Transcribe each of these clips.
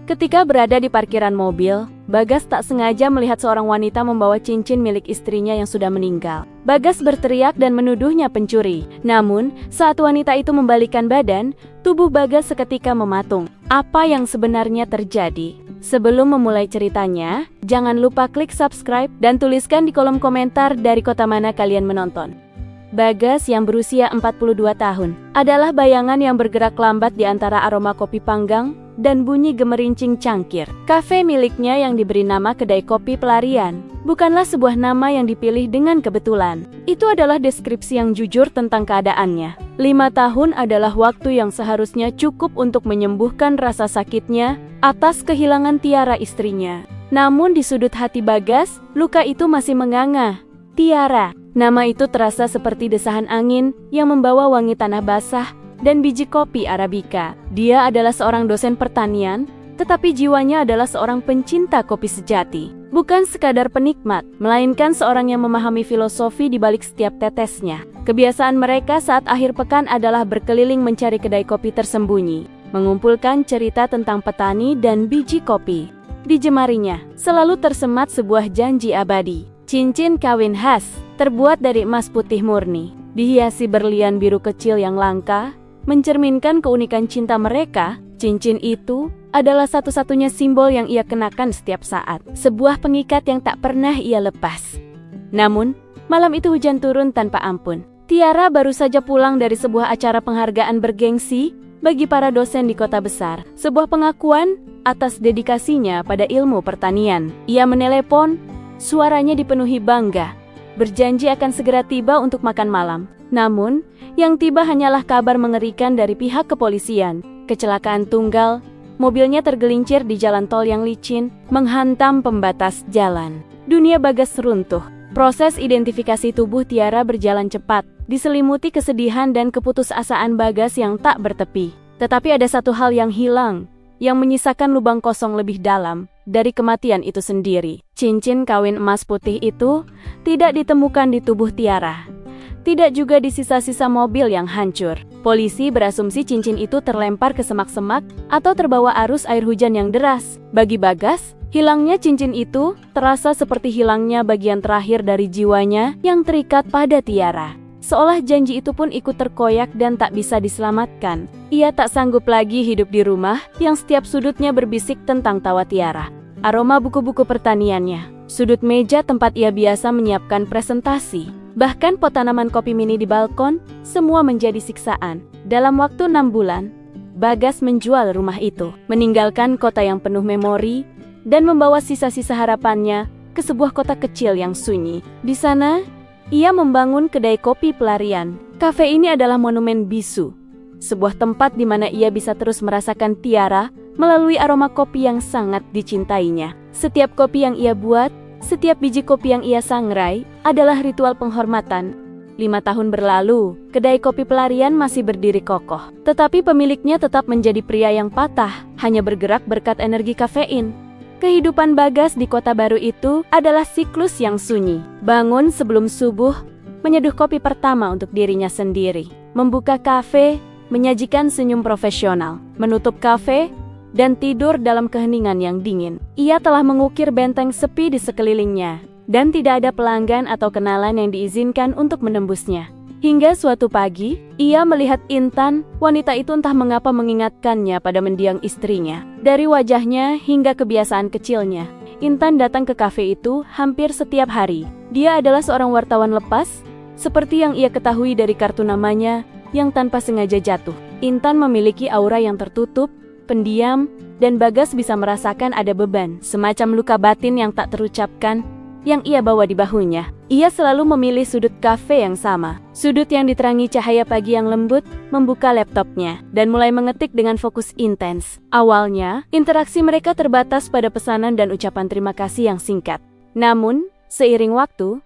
Ketika berada di parkiran mobil, Bagas tak sengaja melihat seorang wanita membawa cincin milik istrinya yang sudah meninggal. Bagas berteriak dan menuduhnya pencuri. Namun, saat wanita itu membalikkan badan, tubuh Bagas seketika mematung. Apa yang sebenarnya terjadi? Sebelum memulai ceritanya, jangan lupa klik subscribe dan tuliskan di kolom komentar dari kota mana kalian menonton. Bagas yang berusia 42 tahun adalah bayangan yang bergerak lambat di antara aroma kopi panggang dan bunyi gemerincing cangkir. Kafe miliknya yang diberi nama Kedai Kopi Pelarian bukanlah sebuah nama yang dipilih dengan kebetulan. Itu adalah deskripsi yang jujur tentang keadaannya. 5 tahun adalah waktu yang seharusnya cukup untuk menyembuhkan rasa sakitnya atas kehilangan Tiara istrinya. Namun di sudut hati Bagas, luka itu masih menganga. Tiara, nama itu terasa seperti desahan angin yang membawa wangi tanah basah dan biji kopi Arabica. Dia adalah seorang dosen pertanian, tetapi jiwanya adalah seorang pencinta kopi sejati. Bukan sekadar penikmat, melainkan seorang yang memahami filosofi di balik setiap tetesnya. Kebiasaan mereka saat akhir pekan adalah berkeliling mencari kedai kopi tersembunyi, mengumpulkan cerita tentang petani dan biji kopi. Di jemarinya selalu tersemat sebuah janji abadi. Cincin kawin khas, terbuat dari emas putih murni, dihiasi berlian biru kecil yang langka, mencerminkan keunikan cinta mereka. Cincin itu adalah satu-satunya simbol yang ia kenakan setiap saat, sebuah pengikat yang tak pernah ia lepas. Namun, malam itu hujan turun tanpa ampun. Tiara baru saja pulang dari sebuah acara penghargaan bergengsi bagi para dosen di kota besar, sebuah pengakuan atas dedikasinya pada ilmu pertanian. Ia menelepon, suaranya dipenuhi bangga, berjanji akan segera tiba untuk makan malam. Namun, yang tiba hanyalah kabar mengerikan dari pihak kepolisian. Kecelakaan tunggal, mobilnya tergelincir di jalan tol yang licin, menghantam pembatas jalan. Dunia Bagas runtuh. Proses identifikasi tubuh Tiara berjalan cepat, diselimuti kesedihan dan keputusasaan Bagas yang tak bertepi. Tetapi ada satu hal yang hilang, yang menyisakan lubang kosong lebih dalam dari kematian itu sendiri. Cincin kawin emas putih itu tidak ditemukan di tubuh Tiara. Tidak juga di sisa-sisa mobil yang hancur. Polisi berasumsi cincin itu terlempar ke semak-semak atau terbawa arus air hujan yang deras. Bagi Bagas, hilangnya cincin itu terasa seperti hilangnya bagian terakhir dari jiwanya yang terikat pada Tiara. Seolah janji itu pun ikut terkoyak dan tak bisa diselamatkan. Ia tak sanggup lagi hidup di rumah yang setiap sudutnya berbisik tentang tawa Tiara. Aroma buku-buku pertaniannya, sudut meja tempat ia biasa menyiapkan presentasi, bahkan pot tanaman kopi mini di balkon, semua menjadi siksaan. Dalam waktu 6 bulan, Bagas menjual rumah itu, meninggalkan kota yang penuh memori, dan membawa sisa-sisa harapannya ke sebuah kota kecil yang sunyi. Di sana, ia membangun Kedai Kopi Pelarian. Kafe ini adalah monumen bisu, sebuah tempat di mana ia bisa terus merasakan Tiara melalui aroma kopi yang sangat dicintainya. Setiap kopi yang ia buat, setiap biji kopi yang ia sangrai, adalah ritual penghormatan. 5 tahun berlalu, Kedai Kopi Pelarian masih berdiri kokoh. Tetapi pemiliknya tetap menjadi pria yang patah, hanya bergerak berkat energi kafein. Kehidupan Bagas di kota baru itu adalah siklus yang sunyi. Bangun sebelum subuh, menyeduh kopi pertama untuk dirinya sendiri. Membuka kafe, menyajikan senyum profesional. Menutup kafe, dan tidur dalam keheningan yang dingin. Ia telah mengukir benteng sepi di sekelilingnya, dan tidak ada pelanggan atau kenalan yang diizinkan untuk menembusnya. Hingga suatu pagi, ia melihat Intan, wanita itu entah mengapa mengingatkannya pada mendiang istrinya. Dari wajahnya hingga kebiasaan kecilnya, Intan datang ke kafe itu hampir setiap hari. Dia adalah seorang wartawan lepas, seperti yang ia ketahui dari kartu namanya yang tanpa sengaja jatuh. Intan memiliki aura yang tertutup, pendiam, dan Bagas bisa merasakan ada beban, semacam luka batin yang tak terucapkan, yang ia bawa di bahunya. Ia selalu memilih sudut kafe yang sama, sudut yang diterangi cahaya pagi yang lembut, membuka laptopnya, dan mulai mengetik dengan fokus intens. Awalnya, interaksi mereka terbatas pada pesanan dan ucapan terima kasih yang singkat. Namun, seiring waktu,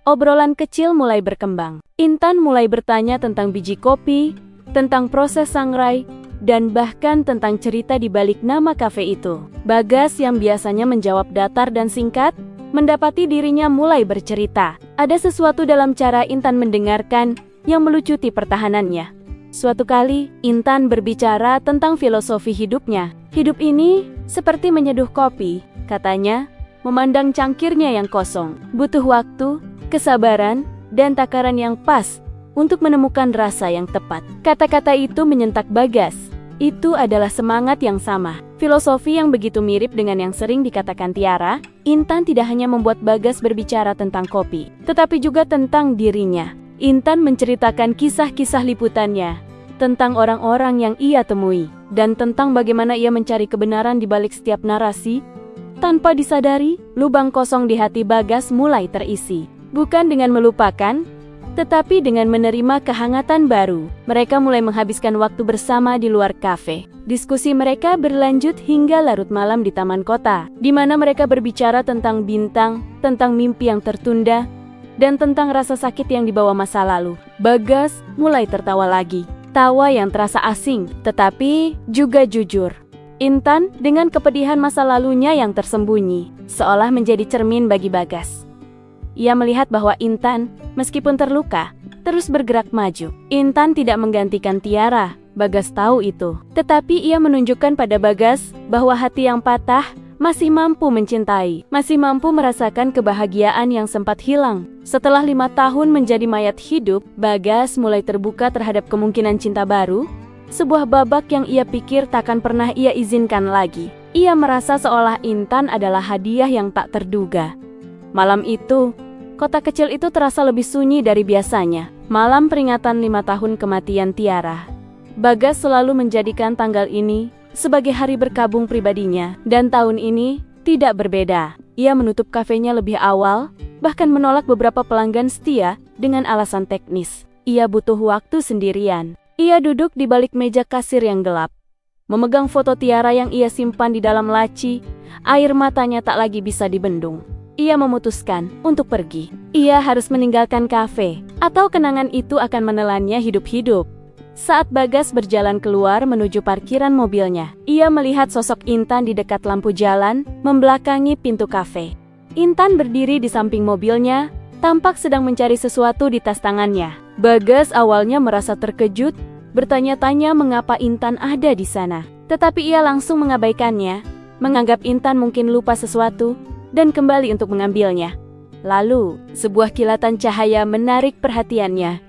obrolan kecil mulai berkembang. Intan mulai bertanya tentang biji kopi, tentang proses sangrai, dan bahkan tentang cerita di balik nama kafe itu. Bagas yang biasanya menjawab datar dan singkat, mendapati dirinya mulai bercerita. Ada sesuatu dalam cara Intan mendengarkan yang melucuti pertahanannya. Suatu kali, Intan berbicara tentang filosofi hidupnya. Hidup ini Seperti menyeduh kopi, katanya, memandang cangkirnya yang kosong. Butuh waktu, kesabaran, dan takaran yang pas untuk menemukan rasa yang tepat. Kata-kata itu menyentak Bagas. Itu adalah semangat yang sama. Filosofi yang begitu mirip dengan yang sering dikatakan Tiara, Intan tidak hanya membuat Bagas berbicara tentang kopi, tetapi juga tentang dirinya. Intan menceritakan kisah-kisah liputannya, tentang orang-orang yang ia temui, dan tentang bagaimana ia mencari kebenaran di balik setiap narasi. Tanpa disadari, lubang kosong di hati Bagas mulai terisi. Bukan dengan melupakan, tetapi dengan menerima kehangatan baru. Mereka mulai menghabiskan waktu bersama di luar kafe. Diskusi mereka berlanjut hingga larut malam di taman kota, di mana mereka berbicara tentang bintang, tentang mimpi yang tertunda, dan tentang rasa sakit yang dibawa masa lalu. Bagas mulai tertawa lagi. Tawa yang terasa asing, tetapi juga jujur. Intan dengan kepedihan masa lalunya yang tersembunyi, seolah menjadi cermin bagi Bagas. Ia melihat bahwa Intan, meskipun terluka, terus bergerak maju. Intan tidak menggantikan Tiara, Bagas tahu itu. Tetapi ia menunjukkan pada Bagas bahwa hati yang patah masih mampu mencintai, masih mampu merasakan kebahagiaan yang sempat hilang. Setelah 5 tahun menjadi mayat hidup, Bagas mulai terbuka terhadap kemungkinan cinta baru, sebuah babak yang ia pikir takkan pernah ia izinkan lagi. Ia merasa seolah Intan adalah hadiah yang tak terduga. Malam itu, kota kecil itu terasa lebih sunyi dari biasanya. Malam peringatan 5 tahun kematian Tiara. Bagas selalu menjadikan tanggal ini sebagai hari berkabung pribadinya. Dan tahun ini tidak berbeda. Ia menutup kafenya lebih awal, bahkan menolak beberapa pelanggan setia dengan alasan teknis. Ia butuh waktu sendirian. Ia duduk di balik meja kasir yang gelap, memegang foto Tiara yang ia simpan di dalam laci. Air matanya tak lagi bisa dibendung. Ia memutuskan untuk pergi. Ia harus meninggalkan kafe, atau kenangan itu akan menelannya hidup-hidup. Saat Bagas berjalan keluar menuju parkiran mobilnya, ia melihat sosok Intan di dekat lampu jalan, membelakangi pintu kafe. Intan berdiri di samping mobilnya, tampak sedang mencari sesuatu di tas tangannya. Bagas awalnya merasa terkejut, bertanya-tanya mengapa Intan ada di sana. Tetapi ia langsung mengabaikannya, menganggap Intan mungkin lupa sesuatu, dan kembali untuk mengambilnya. Lalu, sebuah kilatan cahaya menarik perhatiannya.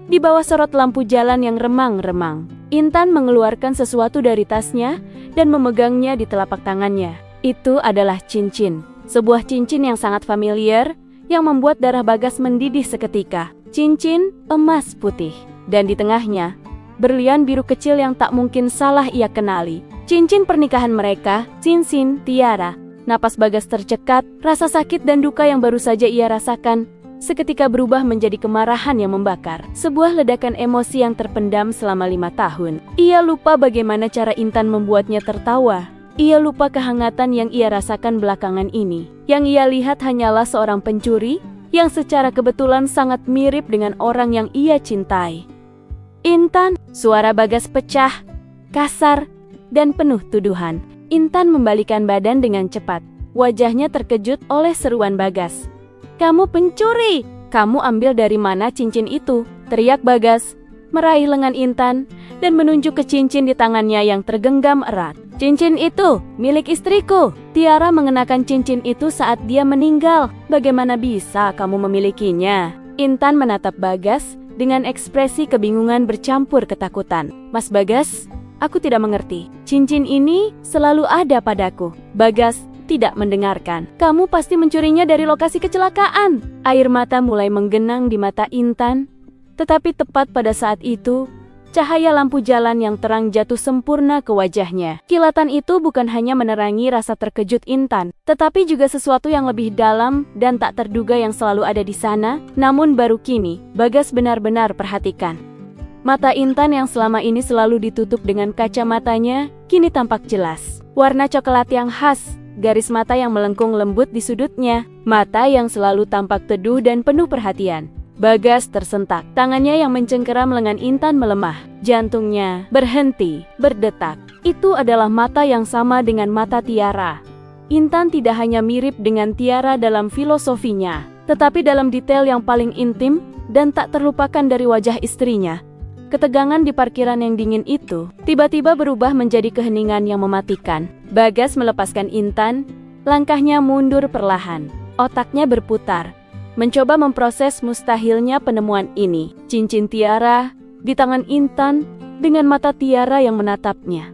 Di bawah sorot lampu jalan yang remang-remang, Intan mengeluarkan sesuatu dari tasnya dan memegangnya di telapak tangannya. Itu adalah cincin. Sebuah cincin yang sangat familiar, yang membuat darah Bagas mendidih seketika. Cincin emas putih. Dan di tengahnya, berlian biru kecil yang tak mungkin salah ia kenali. Cincin pernikahan mereka, cincin Tiara. Napas Bagas tercekat, rasa sakit dan duka yang baru saja ia rasakan seketika berubah menjadi kemarahan yang membakar. Sebuah ledakan emosi yang terpendam selama 5 tahun. Ia lupa bagaimana cara Intan membuatnya tertawa. Ia lupa kehangatan yang ia rasakan belakangan ini. Yang ia lihat hanyalah seorang pencuri yang secara kebetulan sangat mirip dengan orang yang ia cintai. Intan, suara Bagas pecah, kasar, dan penuh tuduhan. Intan membalikan badan dengan cepat. Wajahnya terkejut oleh seruan Bagas. "Kamu pencuri! Kamu ambil dari mana cincin itu?" teriak Bagas, meraih lengan Intan dan menunjuk ke cincin di tangannya yang tergenggam erat. "Cincin itu milik istriku. Tiara mengenakan cincin itu saat dia meninggal. Bagaimana bisa kamu memilikinya?" Intan menatap Bagas dengan ekspresi kebingungan bercampur ketakutan. "Mas Bagas, aku tidak mengerti. Cincin ini selalu ada padaku." Bagas tidak mendengarkan. "Kamu pasti mencurinya dari lokasi kecelakaan." Air mata mulai menggenang di mata Intan. Tetapi tepat pada saat itu, cahaya lampu jalan yang terang jatuh sempurna ke wajahnya. Kilatan itu bukan hanya menerangi rasa terkejut Intan, tetapi juga sesuatu yang lebih dalam dan tak terduga yang selalu ada di sana. Namun baru kini, Bagas benar-benar perhatikan. Mata Intan yang selama ini selalu ditutup dengan kacamatanya, kini tampak jelas. Warna coklat yang khas, garis mata yang melengkung lembut di sudutnya, mata yang selalu tampak teduh dan penuh perhatian. Bagas tersentak, tangannya yang mencengkeram lengan Intan melemah, jantungnya berhenti, berdetak. Itu adalah mata yang sama dengan mata Tiara. Intan tidak hanya mirip dengan Tiara dalam filosofinya, tetapi dalam detail yang paling intim dan tak terlupakan dari wajah istrinya. Ketegangan di parkiran yang dingin itu tiba-tiba berubah menjadi keheningan yang mematikan. Bagas melepaskan Intan, langkahnya mundur perlahan. Otaknya berputar, mencoba memproses mustahilnya penemuan ini. Cincin tiara di tangan Intan dengan mata Tiara yang menatapnya.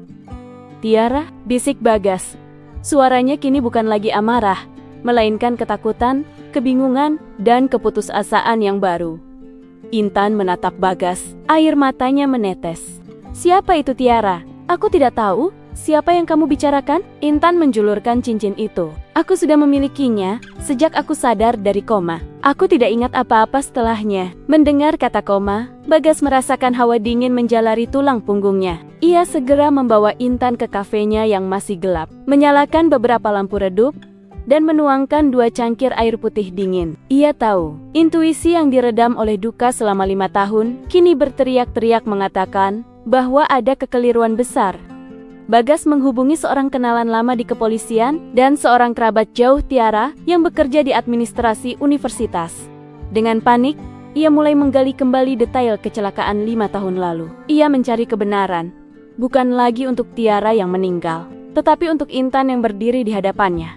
"Tiara," bisik Bagas. Suaranya kini bukan lagi amarah, melainkan ketakutan, kebingungan, dan keputusasaan yang baru. Intan menatap Bagas, air matanya menetes. "Siapa itu Tiara? Aku tidak tahu. Siapa yang kamu bicarakan?" Intan menjulurkan cincin itu. "Aku sudah memilikinya sejak aku sadar dari koma. Aku tidak ingat apa-apa setelahnya." Mendengar kata koma, Bagas merasakan hawa dingin menjalari tulang punggungnya. Ia segera membawa Intan ke kafenya yang masih gelap, menyalakan beberapa lampu redup, dan menuangkan 2 cangkir air putih dingin. Ia tahu, intuisi yang diredam oleh duka selama 5 tahun, kini berteriak-teriak mengatakan bahwa ada kekeliruan besar. Bagas menghubungi seorang kenalan lama di kepolisian dan seorang kerabat jauh Tiara yang bekerja di administrasi universitas. Dengan panik, ia mulai menggali kembali detail kecelakaan 5 tahun lalu. Ia mencari kebenaran, bukan lagi untuk Tiara yang meninggal, tetapi untuk Intan yang berdiri di hadapannya.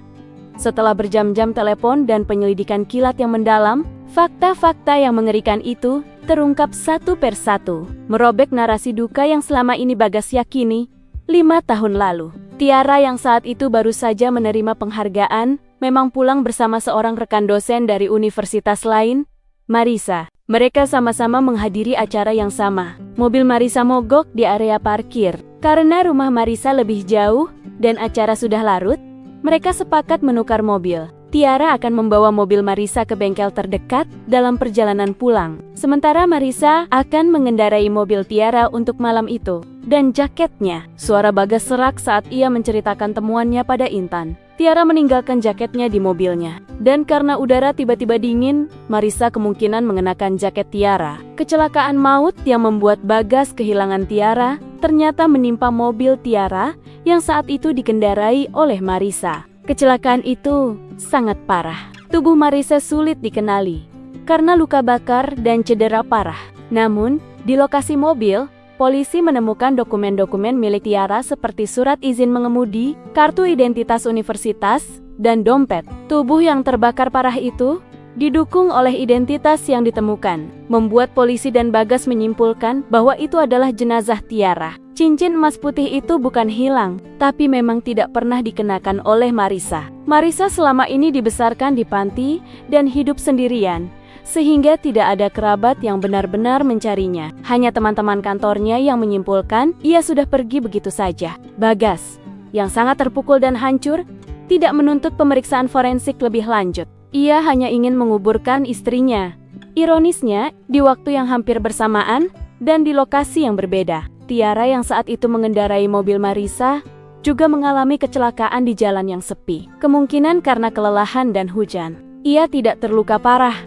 Setelah berjam-jam telepon dan penyelidikan kilat yang mendalam, fakta-fakta yang mengerikan itu terungkap satu persatu, merobek narasi duka yang selama ini Bagas yakini 5 tahun lalu. Tiara yang saat itu baru saja menerima penghargaan, memang pulang bersama seorang rekan dosen dari universitas lain, Marisa. Mereka sama-sama menghadiri acara yang sama. Mobil Marisa mogok di area parkir. Karena rumah Marisa lebih jauh dan acara sudah larut, mereka sepakat menukar mobil. Tiara akan membawa mobil Marisa ke bengkel terdekat dalam perjalanan pulang. Sementara Marisa akan mengendarai mobil Tiara untuk malam itu. Dan jaketnya, suara Bagas serak saat ia menceritakan temuannya pada Intan. Tiara meninggalkan jaketnya di mobilnya. Dan karena udara tiba-tiba dingin, Marisa kemungkinan mengenakan jaket Tiara. Kecelakaan maut yang membuat Bagas kehilangan Tiara ternyata menimpa mobil Tiara yang saat itu dikendarai oleh Marisa. Kecelakaan itu sangat parah. Tubuh Marisa sulit dikenali karena luka bakar dan cedera parah. Namun, di lokasi mobil, polisi menemukan dokumen-dokumen milik Tiara seperti surat izin mengemudi, kartu identitas universitas, dan dompet. Tubuh yang terbakar parah itu didukung oleh identitas yang ditemukan, membuat polisi dan Bagas menyimpulkan bahwa itu adalah jenazah Tiara. Cincin emas putih itu bukan hilang, tapi memang tidak pernah dikenakan oleh Marisa. Marisa selama ini dibesarkan di panti dan hidup sendirian, sehingga tidak ada kerabat yang benar-benar mencarinya. Hanya teman-teman kantornya yang menyimpulkan ia sudah pergi begitu saja. Bagas, yang sangat terpukul dan hancur, tidak menuntut pemeriksaan forensik lebih lanjut. Ia hanya ingin menguburkan istrinya. Ironisnya, di waktu yang hampir bersamaan dan di lokasi yang berbeda, Tiara yang saat itu mengendarai mobil Marisa juga mengalami kecelakaan di jalan yang sepi. Kemungkinan karena kelelahan dan hujan. Ia tidak terluka parah,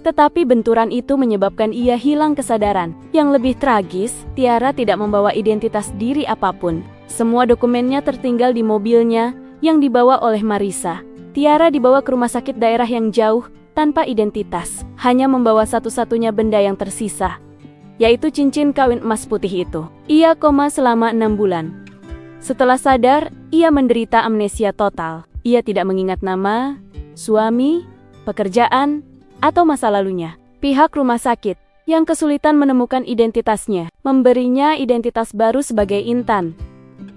tetapi benturan itu menyebabkan ia hilang kesadaran. Yang lebih tragis, Tiara tidak membawa identitas diri apapun. Semua dokumennya tertinggal di mobilnya yang dibawa oleh Marisa. Tiara dibawa ke rumah sakit daerah yang jauh tanpa identitas, hanya membawa satu-satunya benda yang tersisa, yaitu cincin kawin emas putih itu. Ia koma selama 6 bulan. Setelah sadar, ia menderita amnesia total. Ia tidak mengingat nama, suami, pekerjaan, atau masa lalunya. Pihak rumah sakit yang kesulitan menemukan identitasnya memberinya identitas baru sebagai Intan.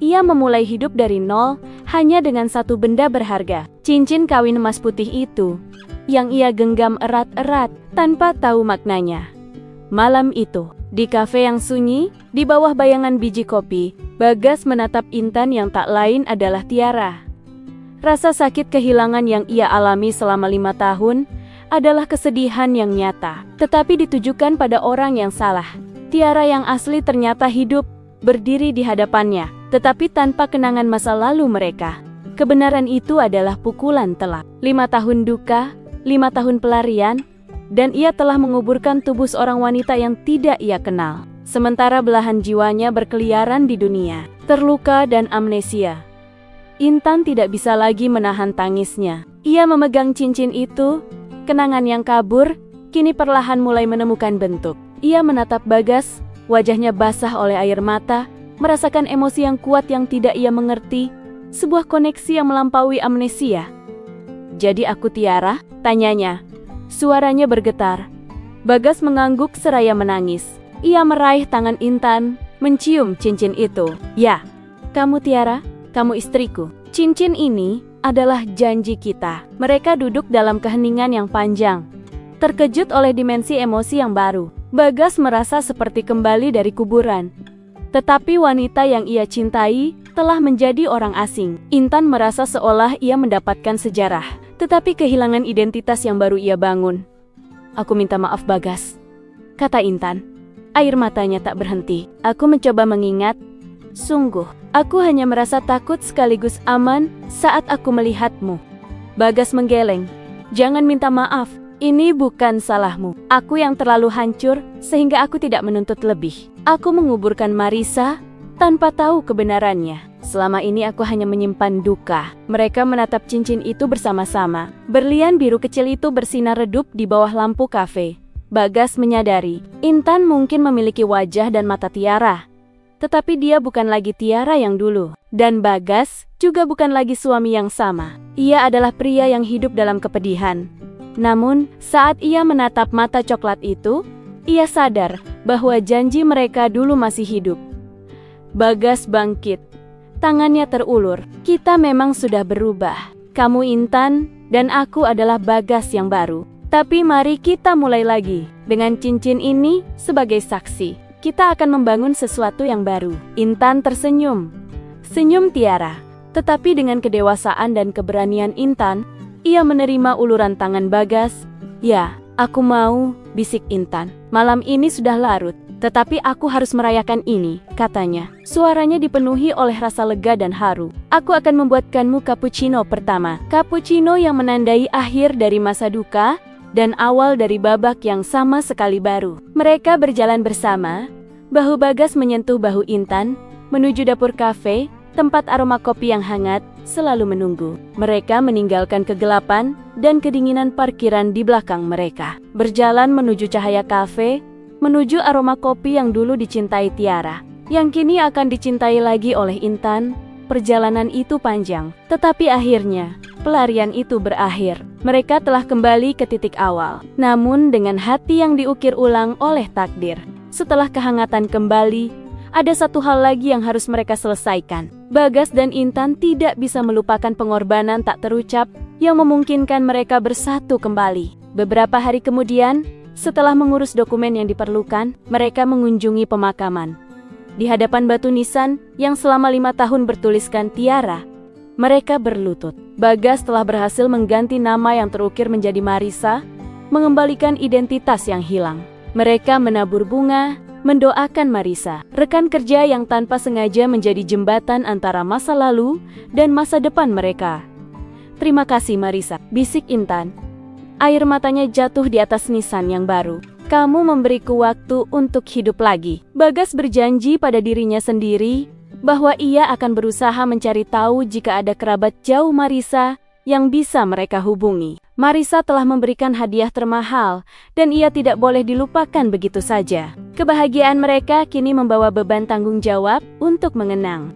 Ia memulai hidup dari nol hanya dengan satu benda berharga, cincin kawin emas putih itu, yang ia genggam erat-erat tanpa tahu maknanya. Malam itu, di kafe yang sunyi, di bawah bayangan biji kopi, Bagas menatap Intan yang tak lain adalah Tiara. Rasa sakit kehilangan yang ia alami selama 5 tahun adalah kesedihan yang nyata, tetapi ditujukan pada orang yang salah. Tiara yang asli ternyata hidup, berdiri di hadapannya, tetapi tanpa kenangan masa lalu mereka. Kebenaran itu adalah pukulan telak. 5 tahun duka, 5 tahun pelarian, dan ia telah menguburkan tubuh seorang wanita yang tidak ia kenal. Sementara belahan jiwanya berkeliaran di dunia, terluka dan amnesia. Intan tidak bisa lagi menahan tangisnya. Ia memegang cincin itu, kenangan yang kabur, kini perlahan mulai menemukan bentuk. Ia menatap Bagas, Wajahnya basah oleh air mata, merasakan emosi yang kuat yang tidak ia mengerti, sebuah koneksi yang melampaui amnesia. "Jadi aku Tiara?" tanyanya. Suaranya bergetar. Bagas mengangguk seraya menangis. Ia meraih tangan Intan, mencium cincin itu. "Ya, kamu Tiara, kamu istriku. Cincin ini adalah janji kita." Mereka duduk dalam keheningan yang panjang, terkejut oleh dimensi emosi yang baru. Bagas merasa seperti kembali dari kuburan. Tetapi wanita yang ia cintai telah menjadi orang asing. Intan merasa seolah ia mendapatkan sejarah, tetapi kehilangan identitas yang baru ia bangun. "Aku minta maaf Bagas," kata Intan. Air matanya tak berhenti. "Aku mencoba mengingat. Sungguh, aku hanya merasa takut sekaligus aman saat aku melihatmu." Bagas menggeleng. "Jangan minta maaf. Ini bukan salahmu. Aku yang terlalu hancur sehingga aku tidak menuntut lebih. Aku menguburkan Marisa tanpa tahu kebenarannya. Selama ini aku hanya menyimpan duka." Mereka menatap cincin itu bersama-sama. Berlian biru kecil itu bersinar redup di bawah lampu kafe. Bagas menyadari, Intan mungkin memiliki wajah dan mata Tiara. Tetapi dia bukan lagi Tiara yang dulu. Dan Bagas juga bukan lagi suami yang sama. Ia adalah pria yang hidup dalam kepedihan. Namun, saat ia menatap mata coklat itu, ia sadar bahwa janji mereka dulu masih hidup. Bagas bangkit. Tangannya terulur. "Kita memang sudah berubah. Kamu Intan, dan aku adalah Bagas yang baru. Tapi mari kita mulai lagi. Dengan cincin ini sebagai saksi, kita akan membangun sesuatu yang baru." Intan tersenyum. Senyum Tiara. Tetapi dengan kedewasaan dan keberanian Intan, ia menerima uluran tangan Bagas. "Ya, aku mau," bisik Intan. "Malam ini sudah larut, tetapi aku harus merayakan ini," katanya. Suaranya dipenuhi oleh rasa lega dan haru. "Aku akan membuatkanmu cappuccino pertama. Cappuccino yang menandai akhir dari masa duka dan awal dari babak yang sama sekali baru." Mereka berjalan bersama. Bahu Bagas menyentuh bahu Intan, menuju dapur kafe, tempat aroma kopi yang hangat selalu menunggu. Mereka meninggalkan kegelapan dan kedinginan parkiran di belakang mereka. Berjalan menuju cahaya kafe, menuju aroma kopi yang dulu dicintai Tiara, yang kini akan dicintai lagi oleh Intan. Perjalanan itu panjang, tetapi akhirnya pelarian itu berakhir. Mereka telah kembali ke titik awal, namun dengan hati yang diukir ulang oleh takdir. Setelah kehangatan kembali, ada satu hal lagi yang harus mereka selesaikan. Bagas dan Intan tidak bisa melupakan pengorbanan tak terucap yang memungkinkan mereka bersatu kembali. Beberapa hari kemudian, setelah mengurus dokumen yang diperlukan, mereka mengunjungi pemakaman. Di hadapan batu nisan yang selama 5 tahun bertuliskan Tiara, mereka berlutut. Bagas telah berhasil mengganti nama yang terukir menjadi Marisa, mengembalikan identitas yang hilang. Mereka menabur bunga, mendoakan Marisa, rekan kerja yang tanpa sengaja menjadi jembatan antara masa lalu dan masa depan mereka. "Terima kasih Marisa," bisik Intan. Air matanya jatuh di atas nisan yang baru. "Kamu memberiku waktu untuk hidup lagi." Bagas berjanji pada dirinya sendiri bahwa ia akan berusaha mencari tahu jika ada kerabat jauh Marisa yang bisa mereka hubungi. Marisa telah memberikan hadiah termahal dan ia tidak boleh dilupakan begitu saja. Kebahagiaan mereka kini membawa beban tanggung jawab untuk mengenang.